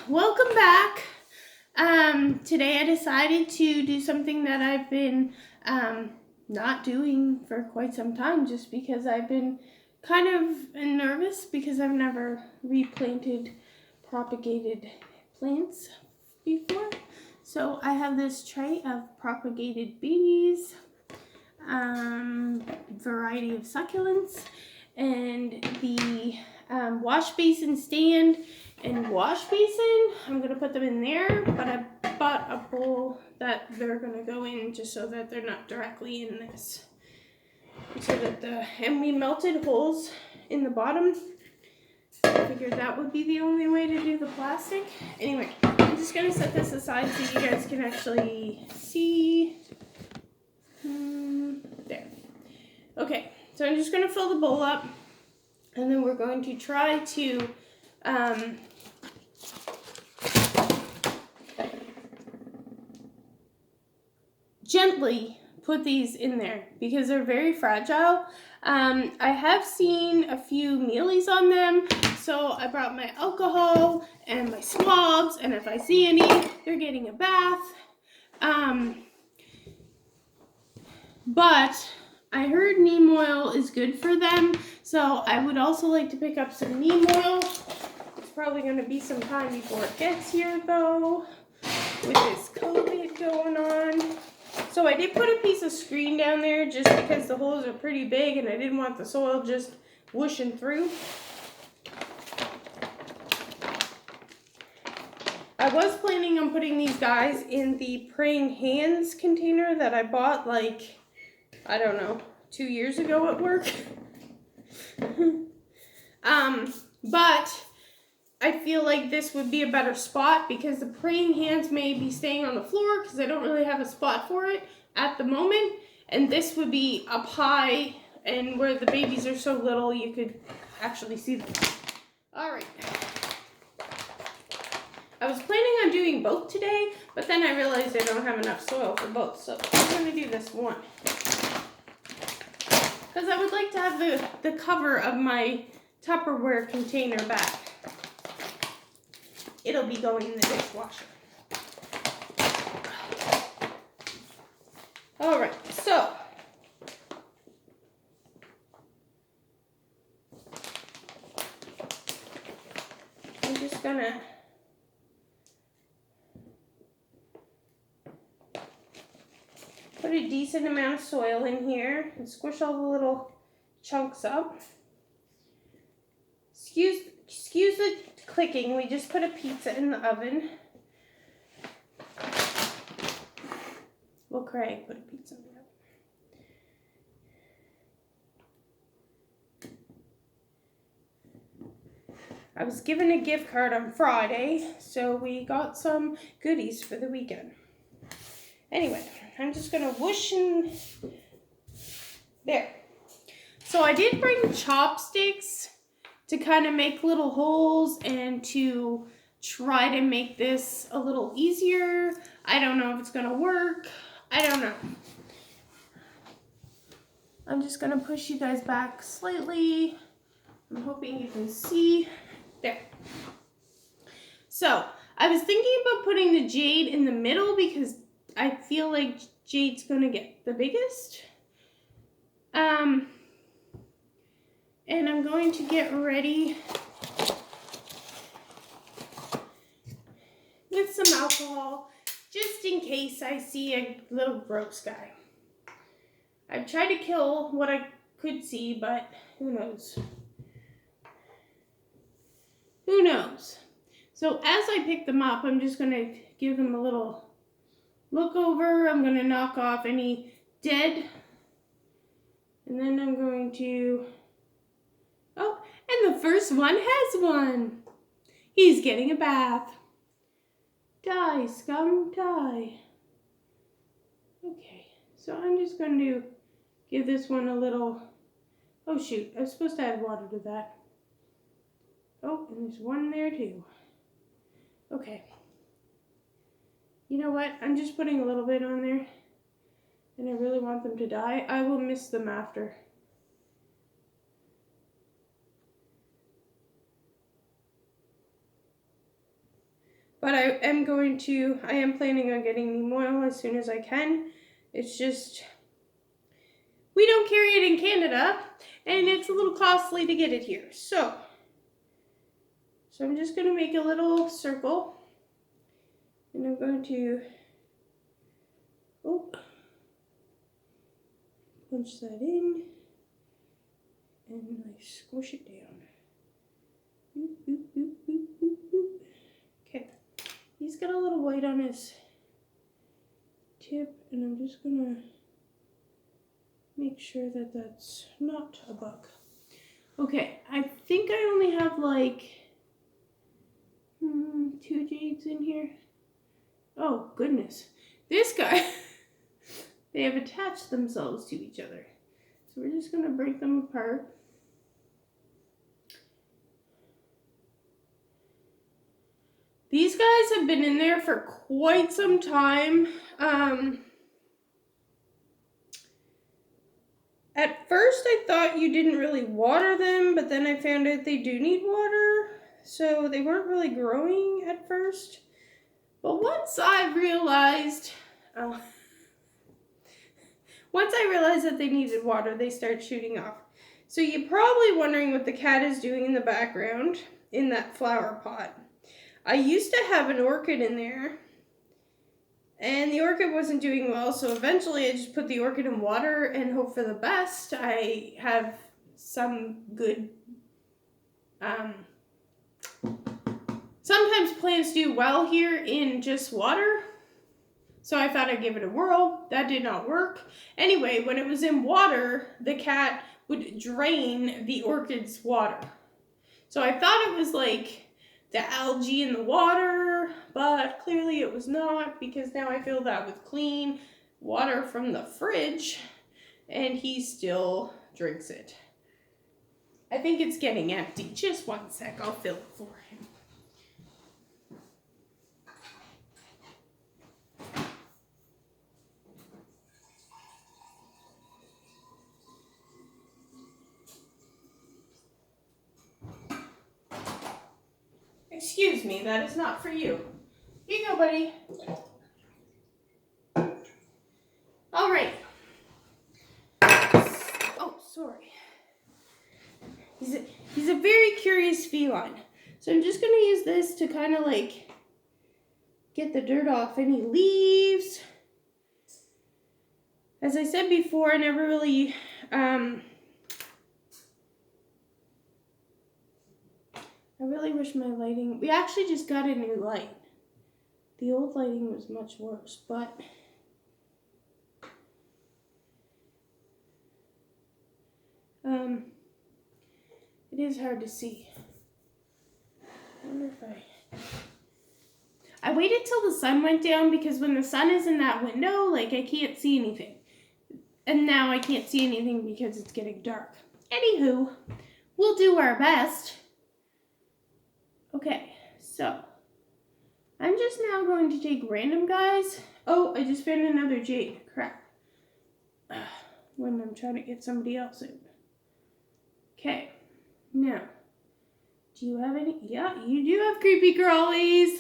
welcome back. Today I decided to do something that I've been not doing for quite some time, just because I've been kind of nervous because I've never replanted propagated plants before. So I have this tray of propagated babies, variety of succulents, and the wash basin stand and wash basin. I'm going to put them in there, but I bought a bowl that they're going to go in just so that they're not directly in this. So that and we melted holes in the bottom. I figured that would be the only way to do the plastic. Anyway, I'm just going to set this aside so you guys can actually see. There. Okay, so I'm just going to fill the bowl up, and then we're going to try to gently put these in there because they're very fragile. I have seen a few mealies on them, so I brought my alcohol and my swabs, and if I see any, they're getting a bath. But I heard neem oil is good for them, so I would also like to pick up some neem oil. It's probably going to be some time before it gets here, though, with this COVID going on. So I did put a piece of screen down there just because the holes are pretty big and I didn't want the soil just whooshing through. I was planning on putting these guys in the praying hands container that I bought like, I don't know, 2 years ago at work. But I feel like this would be a better spot because the praying hands may be staying on the floor because I don't really have a spot for it at the moment. And this would be up high and where the babies are so little you could actually see them. All right. I was planning on doing both today, but then I realized I don't have enough soil for both. So I'm going to do this one. Because I would like to have the cover of my Tupperware container back. It'll be going in the dishwasher. All right, so I'm just gonna put a decent amount of soil in here and squish all the little chunks up. Excuse the clicking, we just put a pizza in the oven. Well, Craig put a pizza in the oven. I was given a gift card on Friday, so we got some goodies for the weekend. Anyway, I'm just gonna whoosh in there. So I did bring chopsticks to kind of make little holes and to try to make this a little easier. I don't know if it's gonna work. I don't know. I'm just gonna push you guys back slightly. I'm hoping you can see. There. So I was thinking about putting the jade in the middle because I feel like jade's gonna get the biggest. And I'm going to get ready with some alcohol just in case I see a little gross guy. I've tried to kill what I could see, but who knows? Who knows? So as I pick them up, I'm just going to give them a little look over. I'm going to knock off any dead. And then I'm going to... Oh, and the first one has one. He's getting a bath. Die, scum, die. Okay, so I'm just going to give this one a little... Oh, shoot, I was supposed to add water to that. Oh, and there's one there, too. Okay. You know what? I'm just putting a little bit on there. And I really want them to die. I will miss them after. But I am planning on getting neem oil as soon as I can. It's just, we don't carry it in Canada, and it's a little costly to get it here. So I'm just going to make a little circle, and I'm going to, punch that in, and like squish it down. Boop, boop, boop, boop, boop, boop. Okay, he's got a little white on his tip, and I'm just gonna make sure that that's not a bug. Okay, I think I only have like 2 jades in here. Oh goodness, this guy, they have attached themselves to each other. So we're just gonna break them apart. These guys have been in there for quite some time. At first I thought you didn't really water them, but then I found out they do need water. So they weren't really growing at first. But once I realized that they needed water, they start shooting off. So you're probably wondering what the cat is doing in the background in that flower pot. I used to have an orchid in there, and the orchid wasn't doing well, so eventually I just put the orchid in water and hope for the best. I have some good, sometimes plants do well here in just water, so I thought I'd give it a whirl. That did not work. Anyway, when it was in water, the cat would drain the orchid's water. So I thought it was like the algae in the water, but clearly it was not, because now I fill that with clean water from the fridge and he still drinks it. I think it's getting empty. Just one sec, I'll fill it for him. Excuse me, that is not for you. Here you go, buddy. All right. Oh, sorry. He's a very curious feline. So I'm just going to use this to kind of like get the dirt off any leaves. As I said before, I never really I really wish my lighting... We actually just got a new light. The old lighting was much worse, but... it is hard to see. I wonder if I waited till the sun went down, because when the sun is in that window, like, I can't see anything. And now I can't see anything because it's getting dark. Anywho, we'll do our best. Okay, so I'm just now going to take random guys. Oh, I just found another jade. Crap. When I'm trying to get somebody else in. Okay, now, do you have any? Yeah, you do have creepy crawlies.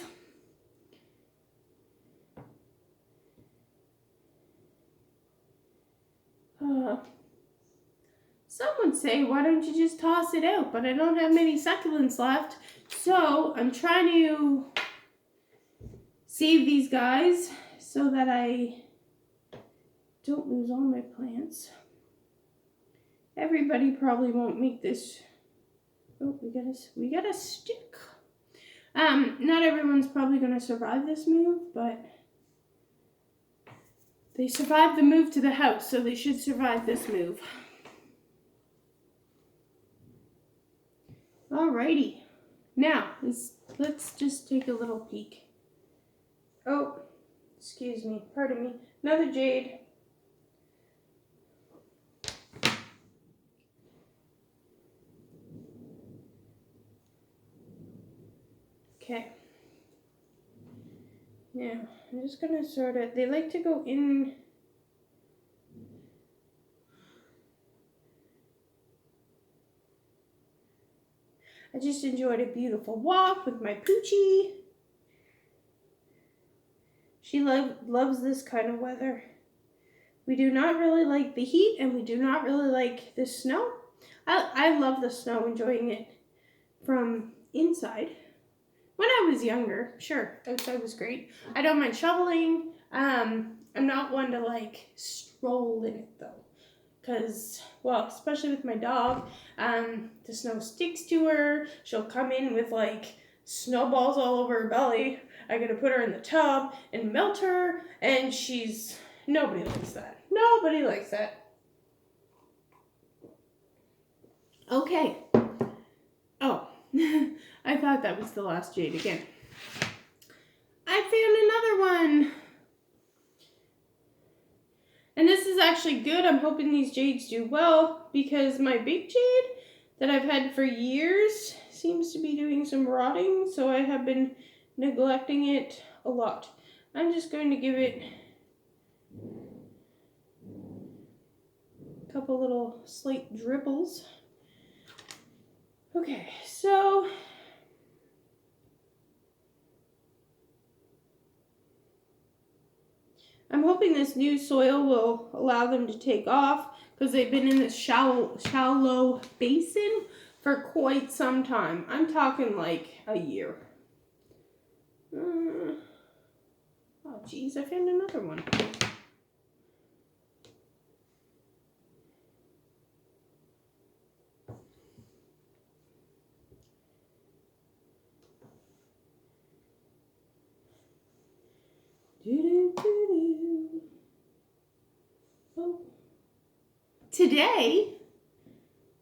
Some would say, why don't you just toss it out? But I don't have many succulents left. So I'm trying to save these guys so that I don't lose all my plants. Everybody probably won't make this. Oh, we got a stick. Not everyone's probably going to survive this move, but they survived the move to the house, so they should survive this move. Alrighty, now let's just take a little peek. Oh, excuse me, pardon me. Another jade. Okay. Now, I'm just gonna sort of, they like to go in. I just enjoyed a beautiful walk with my poochie. She loves this kind of weather. We do not really like the heat, and we do not really like the snow. I love the snow, enjoying it from inside. When I was younger, sure, outside was great. I don't mind shoveling. I'm not one to like stroll in it though, because, well, especially with my dog, the snow sticks to her. She'll come in with like snowballs all over her belly. I gotta put her in the tub and melt her, and nobody likes that. Nobody likes that. Okay. Oh, I thought that was the last jade again. I found another one. And this is actually good. I'm hoping these jades do well, because my big jade that I've had for years seems to be doing some rotting, so I have been neglecting it a lot. I'm just going to give it a couple little slight dribbles. Okay, so I'm hoping this new soil will allow them to take off, because they've been in this shallow basin for quite some time. I'm talking like a year. Oh geez, I found another one. Oh. Today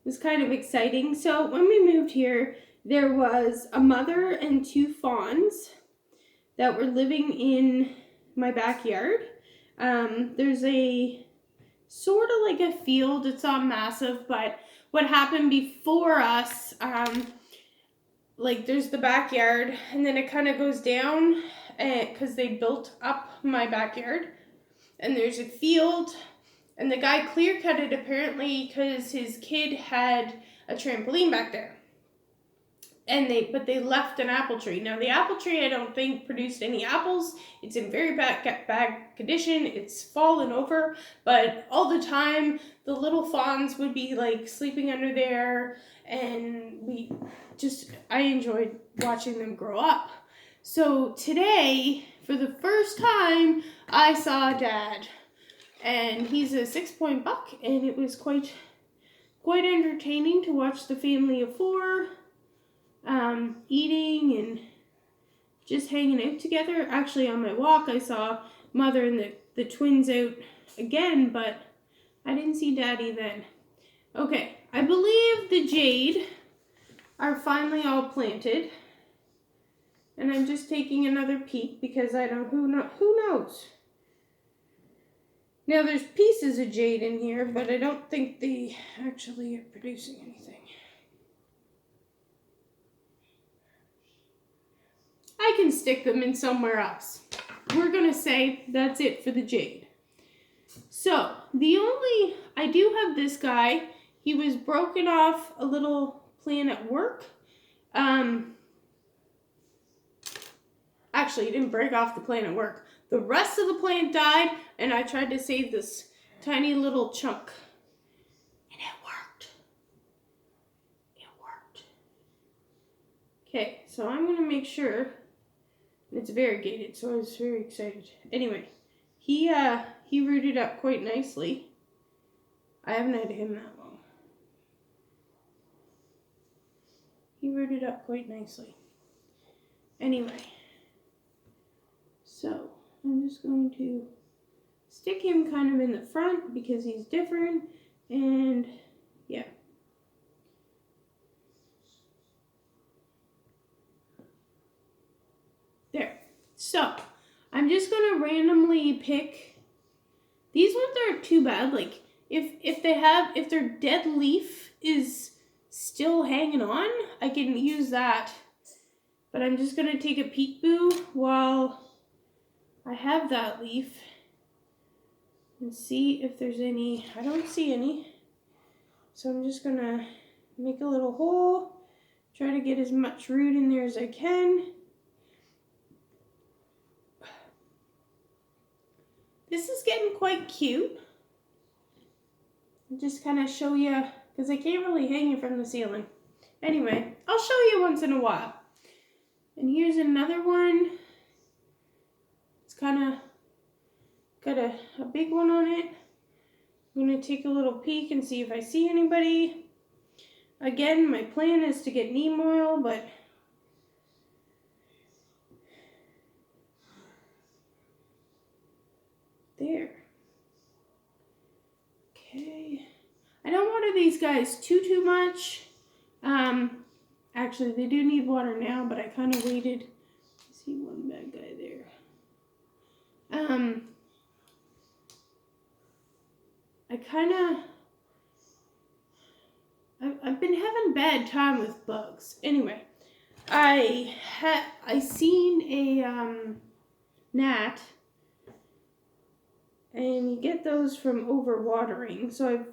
was kind of exciting. So when we moved here, there was a mother and 2 fawns that were living in my backyard. There's a sort of like a field. It's not massive, but what happened before us, like there's the backyard, and then it kind of goes down because they built up my backyard, and there's a field, and the guy clear cut it apparently because his kid had a trampoline back there. But they left an apple tree. Now the apple tree I don't think produced any apples. It's in very bad condition. It's fallen over, but all the time the little fawns would be like sleeping under there, and I enjoyed watching them grow up. So today, for the first time, I saw Dad, and he's a 6-point buck, and it was quite entertaining to watch the family of 4 eating and just hanging out together. Actually, on my walk, I saw Mother and the twins out again, but I didn't see Daddy then. Okay, I believe the jade are finally all planted, and I'm just taking another peek because who knows. Now there's pieces of jade in here, but I don't think they actually are producing anything. I can stick them in somewhere else. We're going to say that's it for the jade. So, I do have this guy. He was broken off a little plant at work. Actually, he didn't break off the plant at work. The rest of the plant died, and I tried to save this tiny little chunk. And it worked. It worked. Okay, so I'm going to make sure. It's variegated, so I was very excited. Anyway, he rooted up quite nicely. I haven't had him that long. He rooted up quite nicely. Anyway, so I'm just going to stick him kind of in the front because he's different, and yeah. There. So, I'm just going to randomly pick. These ones aren't too bad. Like, if their dead leaf is still hanging on, I can use that. But I'm just going to take a peekaboo while I have that leaf and see if there's any. I don't see any. So I'm just going to make a little hole, try to get as much root in there as I can. this is getting quite cute. I'll just kind of show you, because I can't really hang it from the ceiling. Anyway, I'll show you once in a while. And here's another one. It's kind of got a big one on it. I'm going to take a little peek and see if I see anybody. Again, my plan is to get neem oil, but there. Okay. I don't water these guys too much. Actually, they do need water now, but I kind of waited. I see one bad guy there. I've been having bad time with bugs. Anyway, I seen a gnat, and you get those from overwatering. So I've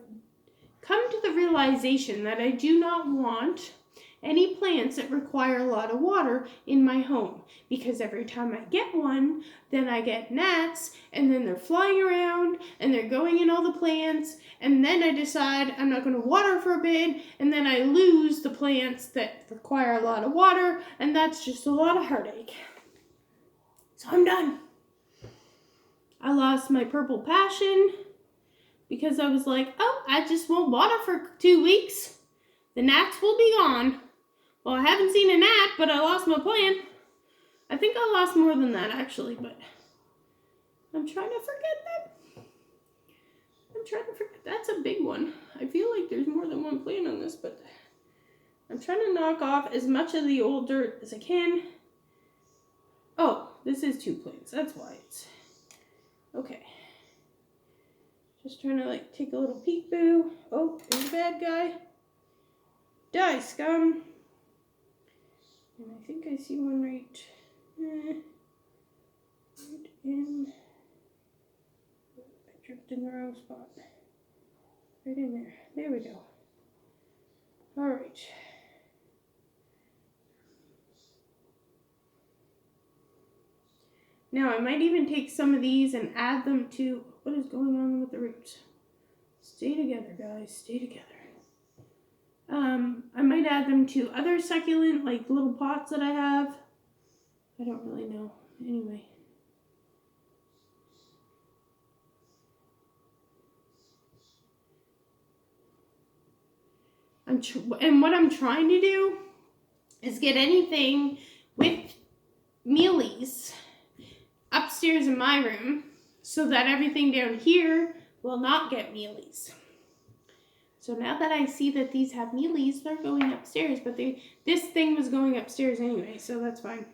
come to the realization that I do not want any plants that require a lot of water in my home, because every time I get one, then I get gnats, and then they're flying around and they're going in all the plants, and then I decide I'm not going to water for a bit, and then I lose the plants that require a lot of water, and that's just a lot of heartache. So I'm done. I lost my purple passion because I was like, oh, I just won't water for 2 weeks. The gnats will be gone. Well, I haven't seen a gnat, but I lost my plant. I think I lost more than that, actually, but I'm trying to forget that. That's a big one. I feel like there's more than one plant on this, but I'm trying to knock off as much of the old dirt as I can. Oh, this is 2 plants. That's why it's... Okay. Just trying to, like, take a little peek, boo. Oh, there's a bad guy. Die, scum. And I think I see one right in... I tripped in the wrong spot. Right in there. There we go. Alright. Now, I might even take some of these and add them to... What is going on with the roots? Stay together, guys. Stay together. I might add them to other succulent, like little pots that I have. I don't really know. Anyway. And what I'm trying to do is get anything with mealies upstairs in my room so that everything down here will not get mealies. So now that I see that these have mealies, they're going upstairs, but this thing was going upstairs anyway, so that's fine.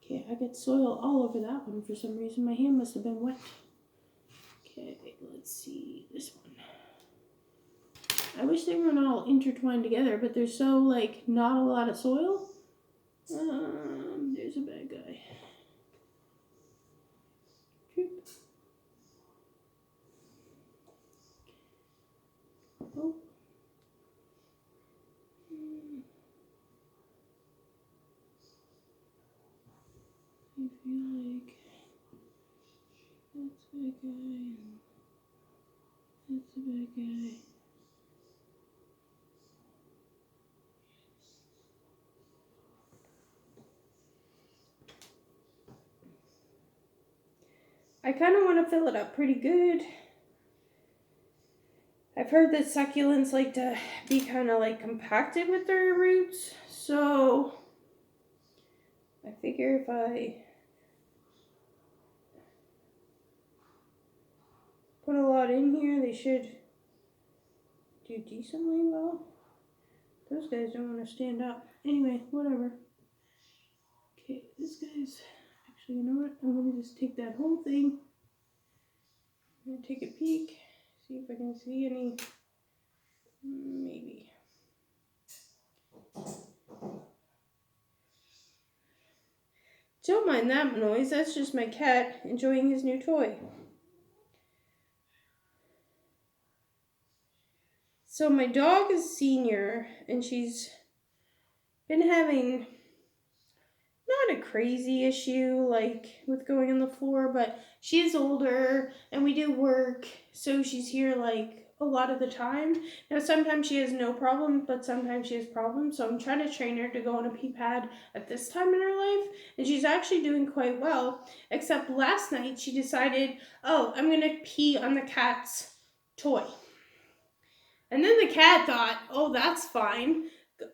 Okay, I got soil all over that one for some reason. My hand must have been wet. Okay, let's see this one. I wish they weren't all intertwined together, but there's so, like, not a lot of soil. There's a bad guy. Oh. I feel like that's a bad guy. That's a bad guy. I kind of want to fill it up pretty good. I've heard that succulents like to be kind of like compacted with their roots, so I figure if I put a lot in here, they should do decently well. Those guys don't want to stand up. Anyway, whatever. Okay, this guy's... Actually, you know what? I'm going to just take that whole thing. I'm going to take a peek. See if I can see any... Maybe. Don't mind that noise. That's just my cat enjoying his new toy. So my dog is senior, and she's been having not a crazy issue like with going on the floor, but she is older and we do work, so she's here like a lot of the time. Now sometimes she has no problem, but sometimes she has problems, so I'm trying to train her to go on a pee pad at this time in her life, and she's actually doing quite well, except last night she decided, oh, I'm gonna pee on the cat's toy. And then the cat thought, oh, that's fine.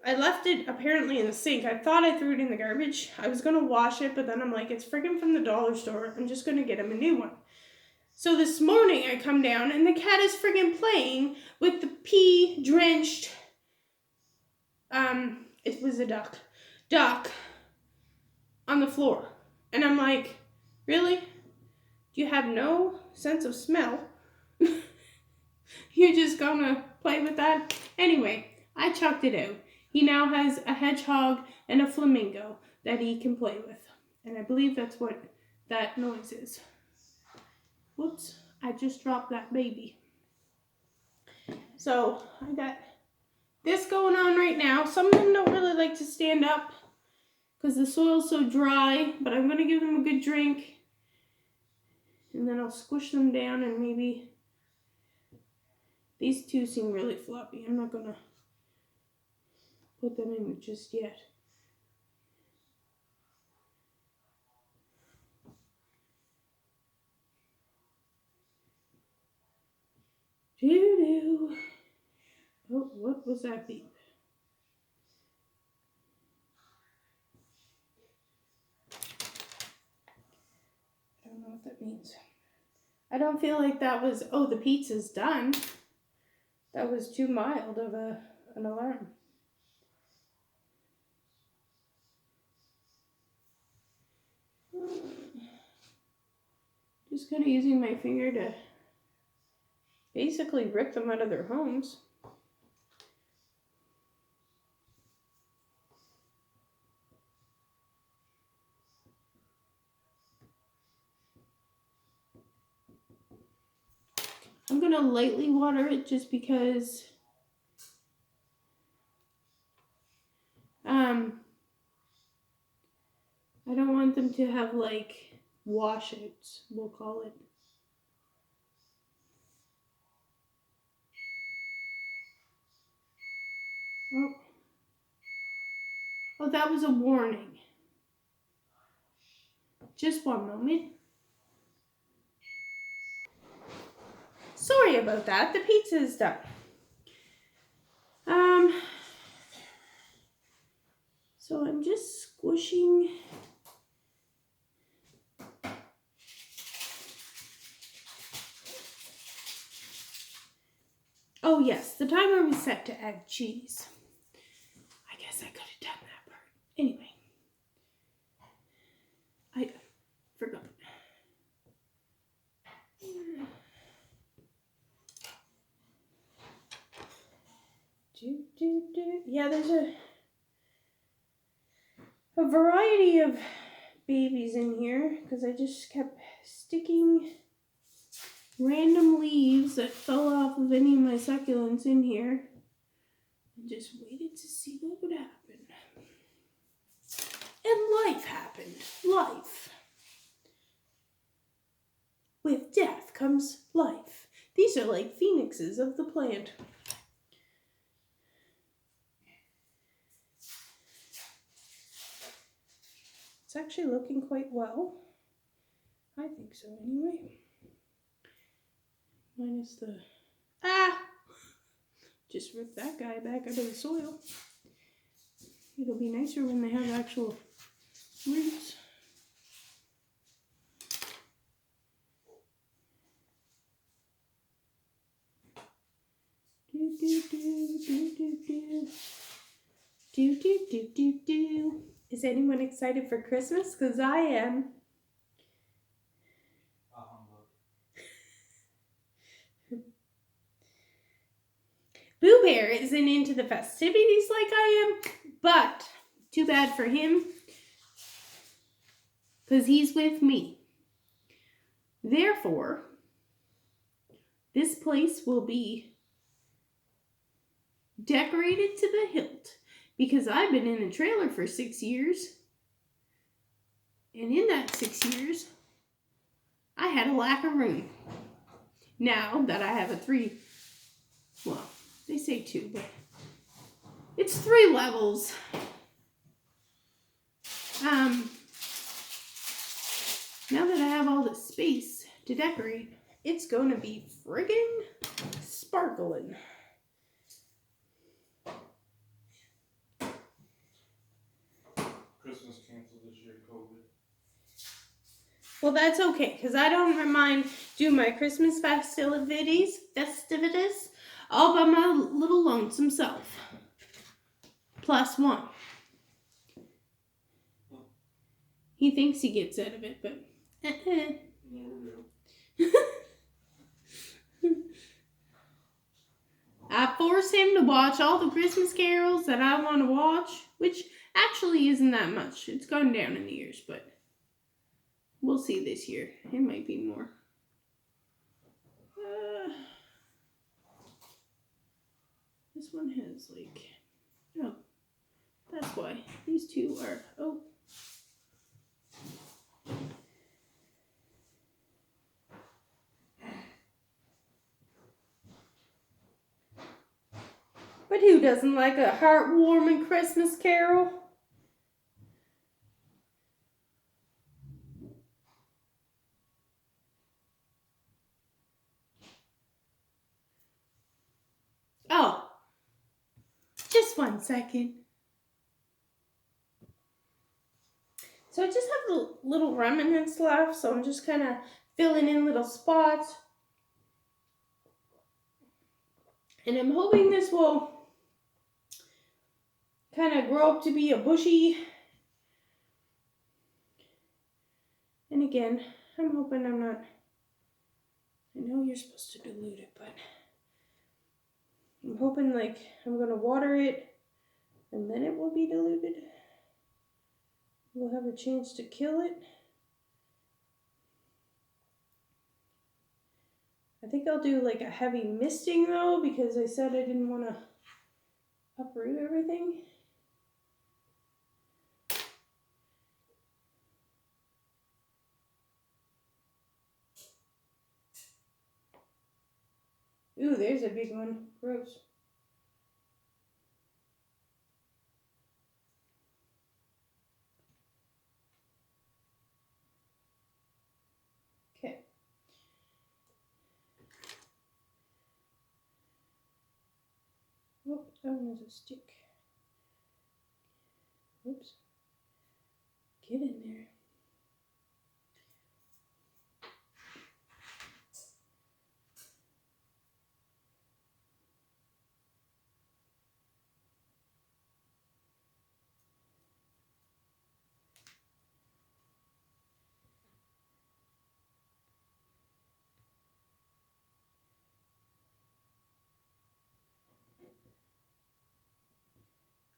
I left it apparently in the sink. I thought I threw it in the garbage. I was going to wash it, but then I'm like, it's friggin' from the dollar store. I'm just going to get him a new one. So this morning I come down and the cat is friggin' playing with the pee-drenched, it was a duck on the floor. And I'm like, really? Do you have no sense of smell? You're just gonna play with that? Anyway, I chucked it out. He now has a hedgehog and a flamingo that he can play with. And I believe that's what that noise is. Whoops, I just dropped that baby. So I got this going on right now. Some of them don't really like to stand up because the soil's so dry, but I'm gonna give them a good drink. And then I'll squish them down, and maybe these two seem really floppy. I'm not gonna put them in just yet. Doo-doo. Oh, what was that beep? I don't know what that means. I don't feel like that was, oh, the pizza's done. That was too mild of an alarm. Just kind of using my finger to basically rip them out of their homes. I'm going to lightly water it just because I don't want them to have like washouts, we'll call it. Oh, that was a warning. Just one moment. Sorry about that. The pizza is done. So I'm just squishing. Oh yes, the timer was set to add cheese. I guess I could have done that part. Anyway, I forgot. Yeah, there's a variety of babies in here because I just kept sticking random leaves that fell off of any of my succulents in here and just waited to see what would happen. And life happened. Life. With death comes life. These are like phoenixes of the plant. It's actually looking quite well. I think so anyway. Minus the... Just rip that guy back out of the soil. It'll be nicer when they have actual roots. Do do do do do do. Do do do do do. Is anyone excited for Christmas? Because I am. Boo Bear isn't into the festivities like I am, but too bad for him. because he's with me. Therefore, this place will be decorated to the hilt because I've been in a trailer for 6 years. And in that 6 years, I had a lack of room. Now that I have a 3, well, they say 2, but it's 3 levels. Now that I have all the space to decorate, it's going to be friggin' sparkling. Christmas canceled this year, COVID. Well, that's okay, because I don't mind doing my Christmas festivities all by my little lonesome self. +1. He thinks he gets out of it, but Never will. I force him to watch all the Christmas carols that I want to watch, which actually isn't that much. It's gone down in the years, but we'll see this year. It might be more. This one has oh, that's why. These 2 are, But who doesn't like a heartwarming Christmas carol? Oh, just 1 second. So I just have the little remnants left, so I'm just kind of filling in little spots. And I'm hoping this will kind of grow up to be a bushy. And again, I'm hoping I'm not, I know you're supposed to dilute it, but I'm hoping I'm going to water it and then it will be diluted. We'll have a chance to kill it. I think I'll do a heavy misting though, because I said I didn't want to uproot everything. Ooh, there's a big one. Gross. Okay. Oh, that one has a stick. Oops. Get in there.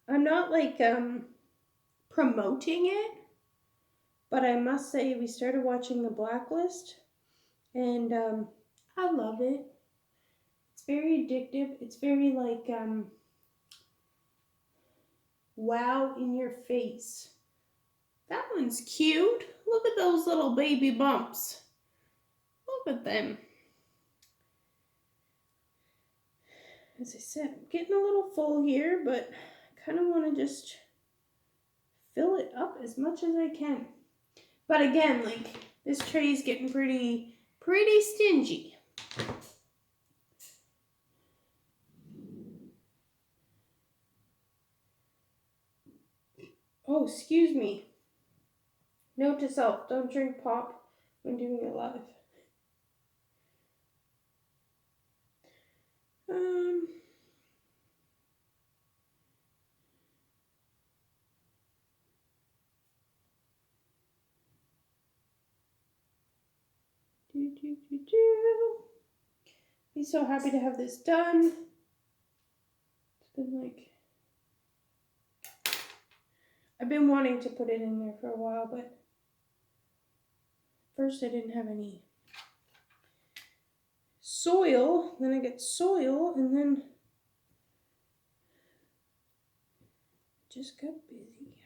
I'm not promoting it, but I must say we started watching The Blacklist, and I love it. It's very addictive. It's very wow in your face. That one's cute. Look at those little baby bumps. Look at them. As I said, I'm getting a little full here, but I kind of want to just fill it up as much as I can. But again, this tray is getting pretty stingy. Oh, excuse me. Note to self, don't drink pop when doing it live. Be so happy to have this done. It's been I've been wanting to put it in there for a while, but First I didn't have any soil, then I get soil, and then just got busy.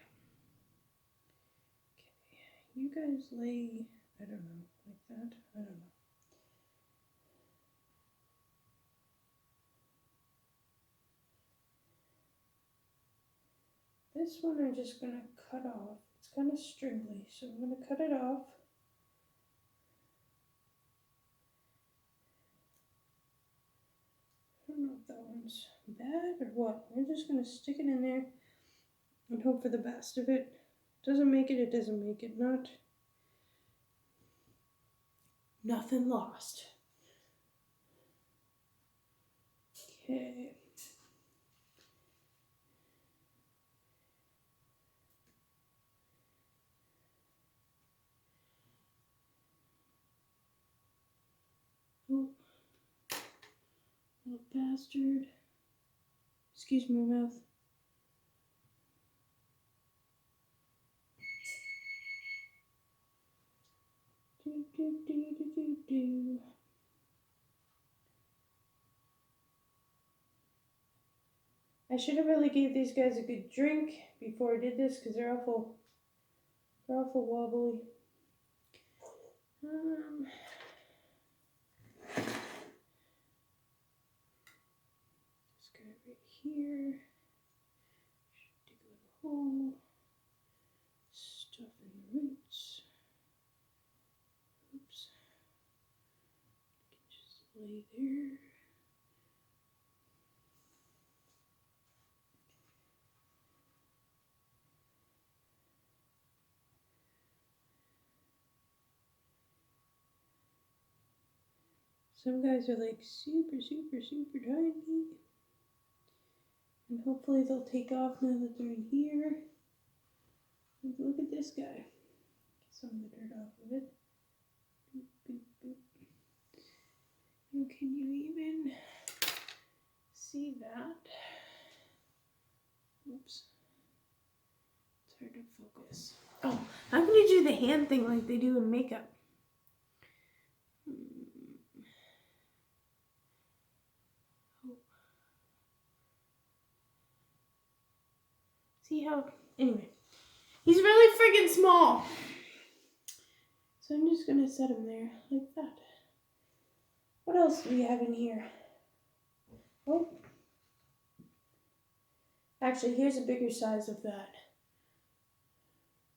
Okay, you guys lay, I don't know, like that, I don't know. This one I'm just gonna cut off. It's kind of stringly, so I'm gonna cut it off. I don't know if that one's bad or what. We're just gonna stick it in there and hope for the best. If it doesn't make it, it doesn't make it. Nothing lost. Okay. Oh, little bastard. Excuse my mouth. Do, do, do, do, do, do. I should have really gave these guys a good drink before I did this because they're awful wobbly. This guy right here. Should dig a little hole. Stuff in the roots. Oops. Just lay there. Some guys are like super tiny. And hopefully they'll take off now that they're in here. Look at this guy. Get some of the dirt off of it. Boop, boop, boop. And can you even see that? Oops. It's hard to focus. Oh, I'm going to do the hand thing like they do in makeup. See how, anyway, he's really freaking small. So I'm just going to set him there like that. What else do we have in here? Oh, actually, here's a bigger size of that.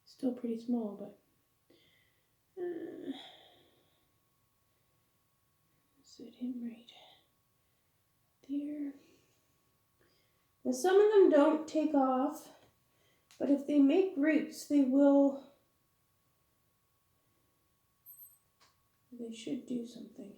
Still pretty small, but set him right there. Now some of them don't take off, but if they make roots, they will. They should do something.